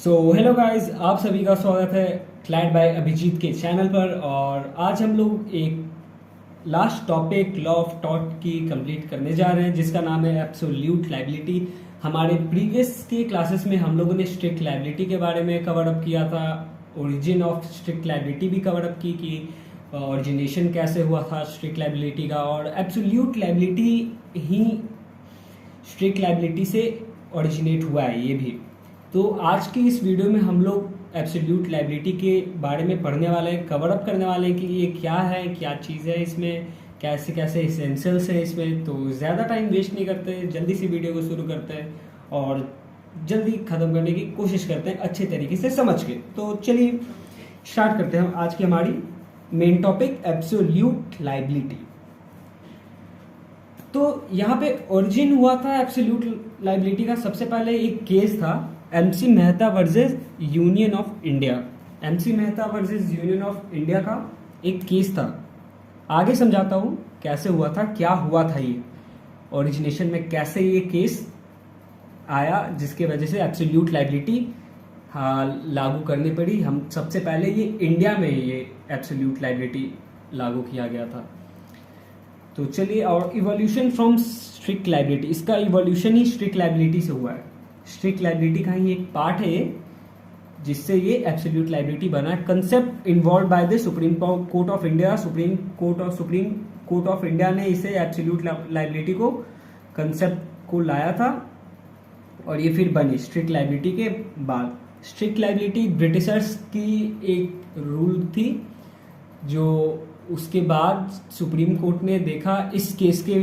Hello guys, आप सभी का स्वागत है क्लैड बाय अभिजीत के चैनल पर। और आज हम लोग एक last topic law of taught की कंप्लीट करने जा रहे हैं, जिसका नाम है एब्सोल्यूट लायबिलिटी। हमारे प्रीवियस के क्लासेस में हम लोगों ने स्ट्रिक्ट लायबिलिटी के बारे में कवर अप किया था, ओरिजिन ऑफ स्ट्रिक्ट लायबिलिटी भी कवर अप की कि ओरिजिनेशन कैसे हुआ था स्ट्रिक्ट लायबिलिटी का, और एब्सोल्यूट लायबिलिटी ही स्ट्रिक्ट लायबिलिटी से ओरिजिनेट हुआ है ये भी। तो आज की इस वीडियो में हम लोग एब्सोल्यूट लायबिलिटी के बारे में पढ़ने वाले हैं, कवर अप करने वाले हैं कि ये क्या है, क्या चीज़ है इसमें, कैसे कैसे इसेंशियल्स है इसमें। तो ज़्यादा टाइम वेस्ट नहीं करते, जल्दी से वीडियो को शुरू करते हैं और जल्दी ख़त्म करने की कोशिश करते हैं अच्छे तरीके से समझ के। तो चलिए स्टार्ट करते हैं आज की हमारी मेन टॉपिक एब्सोल्यूट लायबिलिटी। तो यहाँ पे ओरिजिन हुआ था एब्सोल्यूट लायबिलिटी का। सबसे पहले एक केस था MC Mehta versus union of India. MC Mehta versus union of India का एक केस था। आगे समझाता हूँ कैसे हुआ था, क्या हुआ था, ये ओरिजिनेशन में कैसे ये केस आया जिसके वजह से एब्सोल्यूट लायबिलिटी लागू करनी पड़ी। हम सबसे पहले ये इंडिया में ये एब्सोल्यूट लायबिलिटी लागू किया गया था। तो चलिए, और इवोल्यूशन फ्रॉम स्ट्रिक्ट लायबिलिटी, इसका इवोल्यूशन ही स्ट्रिक्ट लायबिलिटी से हुआ है। स्ट्रिक्ट लायबिलिटी का ही एक पार्ट है ये, जिससे ये एब्सोल्यूट लायबिलिटी बना है। Concept involve by the supreme court of India. Supreme court of India ने इसे एब्सोल्यूट लायबिलिटी को कंसेप्ट को लाया था और ये फिर बनी स्ट्रिक्ट लायबिलिटी के बाद। स्ट्रिक्ट लायबिलिटी ब्रिटिशर्स की एक रूल थी, जो उसके बाद सुप्रीम कोर्ट ने देखा, इस केस के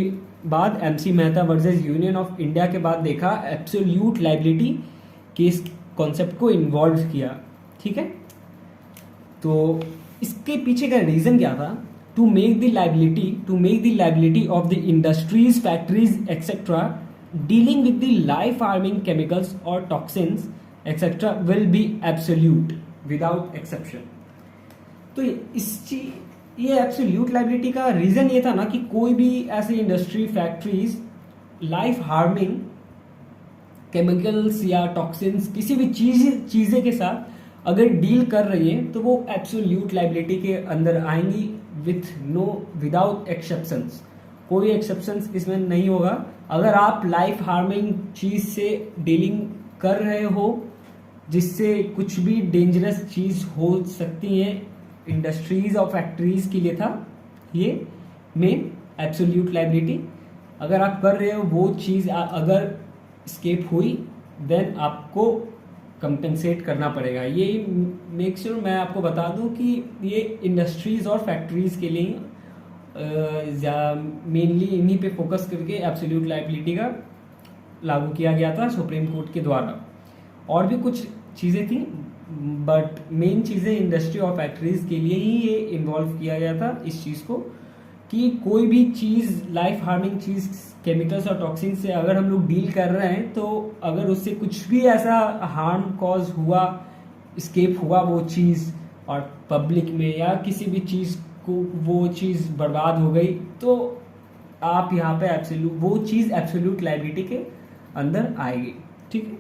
बाद MC Mehta versus union of India के बाद देखा, एब्सोल्यूट लायबिलिटी केस कॉन्सेप्ट को इन्वॉल्व किया। ठीक है, तो इसके पीछे का रीजन क्या था? To make the liability of the industries, factories etcetera dealing with the life harming chemicals और toxins etcetera will be absolute without exception. तो ये एब्सोल्यूट लायबिलिटी का रीजन ये था ना कि कोई भी ऐसी industry, factories life harming chemicals या टॉक्सिन्स किसी भी चीजें के साथ अगर डील कर रही है तो वो एब्सोल्यूट लायबिलिटी के अंदर आएंगी विदाउट एक्सेप्शंस। कोई एक्सेप्शंस इसमें नहीं होगा। अगर आप लाइफ हार्मिंग चीज से डीलिंग कर रहे हो, जिससे कुछ भी डेंजरस चीज हो सकती है, इंडस्ट्रीज और फैक्ट्रीज के लिए था ये मेन एब्सोल्यूट लायबिलिटी। अगर आप कर रहे हो वो चीज अगर स्केप हुई, देन आपको कंपेंसेट करना पड़ेगा। ये मेक श्योर मैं आपको बता दूं कि ये इंडस्ट्रीज और फैक्ट्रीज के लिए मेनली इन्हीं पे फोकस करके एब्सोल्यूट लायबिलिटी का लागू किया गया था सुप्रीम कोर्ट के द्वारा। और भी कुछ चीज़ें थी, बट मेन चीज़ें इंडस्ट्री और फैक्ट्रीज के लिए ही ये इन्वॉल्व किया गया था इस चीज़ को, कि कोई भी चीज़ लाइफ हार्मिंग चीज़ केमिकल्स और टॉक्सिन से अगर हम लोग डील कर रहे हैं, तो अगर उससे कुछ भी ऐसा हार्म कॉज हुआ, स्केप हुआ वो चीज़ और पब्लिक में या किसी भी चीज़ को वो चीज़ बर्बाद हो गई, तो आप यहाँ पे वो चीज़ एब्सोल्यूट लायबिलिटी के अंदर आएगी। ठीक है,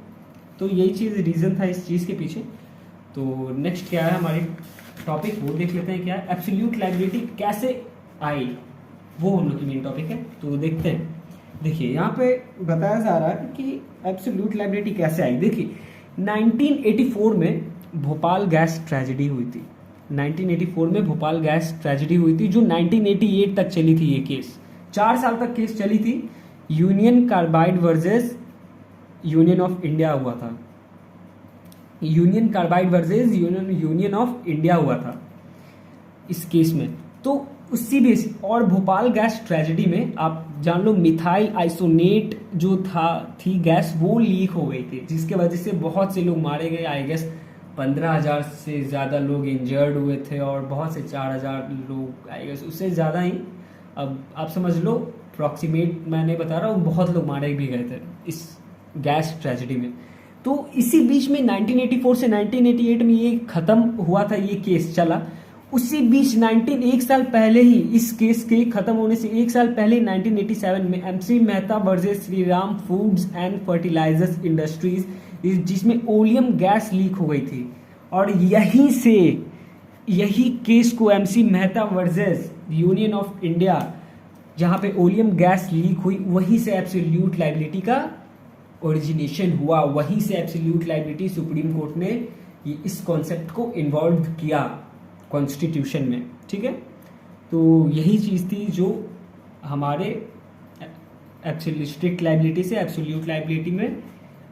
तो यही चीज़ रीज़न था इस चीज़ के पीछे। तो नेक्स्ट क्या है हमारी टॉपिक, वो देख लेते हैं क्या है एब्सोल्यूट लायबिलिटी कैसे आई, वो हम लोग की मेन टॉपिक है। तो देखते हैं। देखिए यहाँ पे बताया जा रहा है कि एब्सोल्यूट लायबिलिटी कैसे आई। देखिए 1984 में भोपाल गैस ट्रेजेडी हुई थी। 1984 में भोपाल गैस ट्रेजेडी हुई थी, जो 1988 तक चली थी। ये केस 4 साल तक केस चली थी। Union carbide versus union of India हुआ था। Union carbide versus union of India हुआ था इस केस में। तो उसी बेस और भोपाल गैस ट्रेजेडी में आप जान लो मिथाइल आइसोनेट जो थी गैस, वो लीक हो गई थी, जिसके वजह से बहुत से लोग मारे गए। आई गेस 15,000 से ज़्यादा लोग इंजर्ड हुए थे और बहुत से 4,000 लोग, आई गेस उससे ज़्यादा ही, अब आप समझ लो अप्रॉक्सीमेट मैं नहीं बता रहा हूँ, बहुत लोग मारे भी गए थे इस गैस ट्रेजेडी में। तो इसी बीच में 1984 से 1988 में ये खत्म हुआ था, ये केस चला। उसी बीच एक साल पहले ही, इस केस के खत्म होने से एक साल पहले 1987 में MC Mehta versus Shriram foods and fertilisers industries जिसमें ओलियम गैस लीक हो गई थी। और यही केस को MC Mehta versus union of India, जहाँ पे ओलियम गैस लीक हुई, वहीं से एब्सोल्यूट लायबिलिटी का ओरिजिनेशन हुआ, वहीं से एब्सोल्यूट लायबिलिटी सुप्रीम कोर्ट ने ये इस कॉन्सेप्ट को इन्वॉल्व किया कॉन्स्टिट्यूशन में। ठीक है, तो यही चीज़ थी जो हमारे एब्सोल्यूट स्ट्रिक्ट लायबिलिटी से एब्सोल्यूट लायबिलिटी में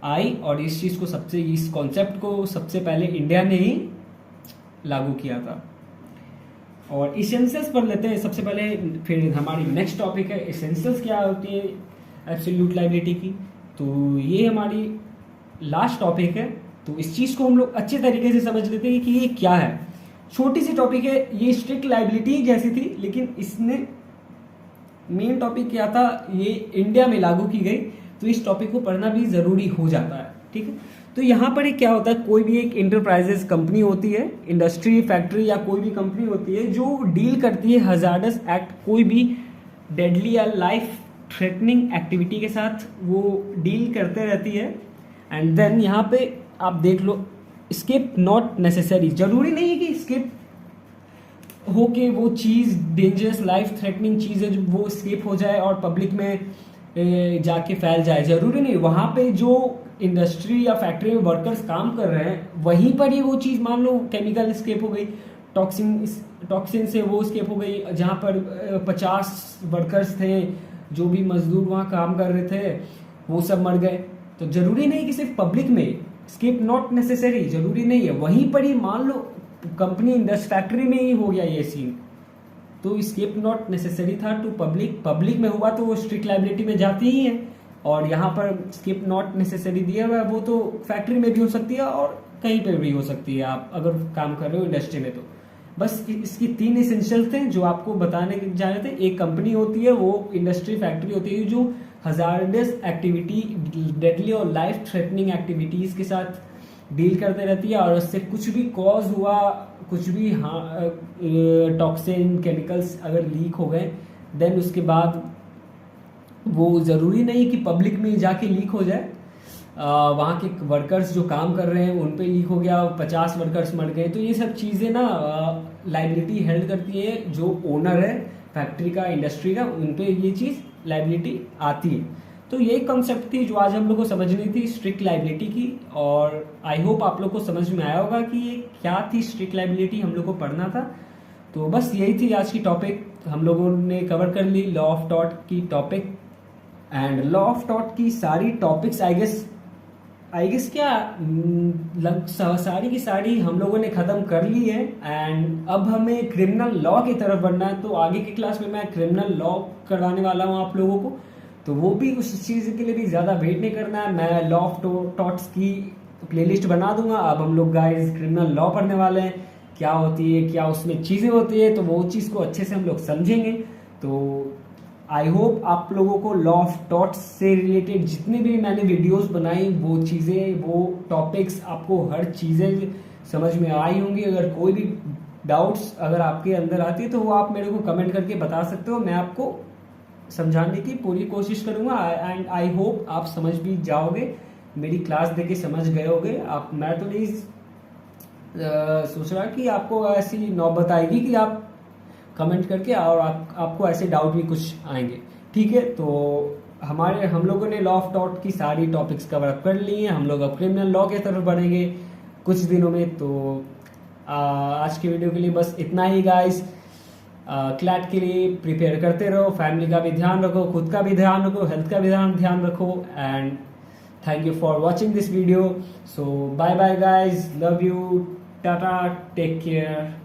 आई, और इस चीज़ को इस कॉन्सेप्ट को सबसे पहले इंडिया ने ही लागू किया था। और इसेंशियल्स पढ़ लेते हैं सबसे पहले, फिर हमारी नेक्स्ट टॉपिक है इसेंशियल्स क्या होती है एब्सोल्यूट लायबिलिटी की। तो ये हमारी लास्ट टॉपिक है, तो इस चीज़ को हम लोग अच्छे तरीके से समझ लेते हैं कि ये क्या है। छोटी सी टॉपिक है, ये स्ट्रिक्ट लायबिलिटी जैसी थी, लेकिन इसने मेन टॉपिक क्या था, ये इंडिया में लागू की गई, तो इस टॉपिक को पढ़ना भी ज़रूरी हो जाता है। ठीक है, तो यहाँ पर क्या होता है, कोई भी एक इंटरप्राइजेस कंपनी होती है, इंडस्ट्री फैक्ट्री या कोई भी कंपनी होती है जो डील करती है हजार्डस एक्ट, कोई भी डेडली या लाइफ थ्रेटनिंग एक्टिविटी के साथ वो डील करते रहती है। एंड देन यहाँ पे आप देख लो, स्केप नॉट नेसेसरी, जरूरी नहीं है कि स्केप हो के वो चीज़ डेंजरस लाइफ थ्रेटनिंग चीज़ है जो वो स्केप हो जाए और पब्लिक में जाके फैल जाए, जरूरी नहीं। वहाँ पे जो इंडस्ट्री या फैक्ट्री में वर्कर्स काम कर रहे हैं, वहीं पर ही वो चीज़, मान लो केमिकल स्केप हो गई, टॉक्सिन से वो स्केप हो गई, जहाँ पर 50 वर्कर्स थे, जो भी मजदूर वहाँ काम कर रहे थे, वो सब मर गए। तो जरूरी नहीं कि सिर्फ पब्लिक में, स्केप नॉट नेसेसरी, जरूरी नहीं है। वहीं पर ही मान लो कंपनी इंडस्ट्री फैक्ट्री में ही हो गया ये सीन, तो स्केप नॉट नेसेसरी था टू पब्लिक में हुआ तो वो स्ट्रिक्ट लायबिलिटी में जाती ही है। और यहाँ पर स्केप नॉट नेसेसरी दिया हुआ है, वो तो फैक्ट्री में भी हो सकती है और कहीं पर भी हो सकती है, आप अगर काम कर रहे हो इंडस्ट्री में। तो बस इसकी 3 एसेंशियल थे जो आपको बताने जा रहे थे। एक कंपनी होती है, वो इंडस्ट्री फैक्ट्री होती है जो हजार्डस एक्टिविटी, डेडली और लाइफ थ्रेटनिंग एक्टिविटीज़ के साथ डील करते रहती है, और उससे कुछ भी कॉज हुआ, कुछ भी टॉक्सिन केमिकल्स अगर लीक हो गए, देन उसके बाद वो ज़रूरी नहीं कि पब्लिक में जाके लीक हो जाए, वहाँ के वर्कर्स जो काम कर रहे हैं उन पे लीक हो गया, 50 वर्कर्स मर गए, तो ये सब चीज़ें ना लायबिलिटी हेल्ड करती है जो ओनर है फैक्ट्री का, इंडस्ट्री का, उन पे ये चीज़ लायबिलिटी आती है। तो यही कॉन्सेप्ट थी जो आज हम लोग को समझनी थी स्ट्रिक्ट लायबिलिटी की, और आई होप आप लोग को समझ में आया होगा कि ये क्या थी स्ट्रिक्ट लायबिलिटी, हम लोग को पढ़ना था। तो बस यही थी आज की टॉपिक, हम लोगों ने कवर कर ली लॉ ऑफ टॉट की topic. And law of taught की सारी टॉपिक्स आई गेस क्या सारी की सारी हम लोगों ने ख़त्म कर ली है। एंड अब हमें क्रिमिनल लॉ की तरफ बढ़ना है, तो आगे की क्लास में मैं क्रिमिनल लॉ करवाने वाला हूँ आप लोगों को, तो वो भी उस चीज़ के लिए भी ज़्यादा वेट नहीं करना है, मैं लॉ ऑफ टॉट्स की प्लेलिस्ट बना दूंगा। अब हम लोग गाइस क्रिमिनल लॉ पढ़ने वाले हैं, क्या होती है, क्या उसमें चीज़ें होती है, तो वो चीज़ को अच्छे से हम लोग समझेंगे। तो आई होप आप लोगों को लॉ ऑफ टॉट्स से रिलेटेड जितने भी मैंने वीडियोस बनाई, वो चीज़ें, वो टॉपिक्स, आपको हर चीज़ें समझ में आई होंगी। अगर कोई भी डाउट्स अगर आपके अंदर आती है तो वो आप मेरे को कमेंट करके बता सकते हो, मैं आपको समझाने की पूरी कोशिश करूंगा। एंड आई होप आप समझ भी जाओगे, मेरी क्लास देके समझ गए होगे आप। मैं तो नहीं सोच रहा कि आपको ऐसी नौबत आएगी कि आप कमेंट करके और आपको ऐसे डाउट भी कुछ आएंगे। ठीक है, तो हम लोगों ने लॉ ऑफ टॉट की सारी टॉपिक्स कवर अप कर ली हैं, हम लोग अब क्रिमिनल लॉ की तरफ बढ़ेंगे कुछ दिनों में। तो आज के वीडियो के लिए बस इतना ही गाइस। क्लैट के लिए प्रिपेयर करते रहो, फैमिली का भी ध्यान रखो, खुद का भी ध्यान रखो, हेल्थ का भी ध्यान रखो। And thank you for watching this video. So bye bye guys, love you, tata, take care.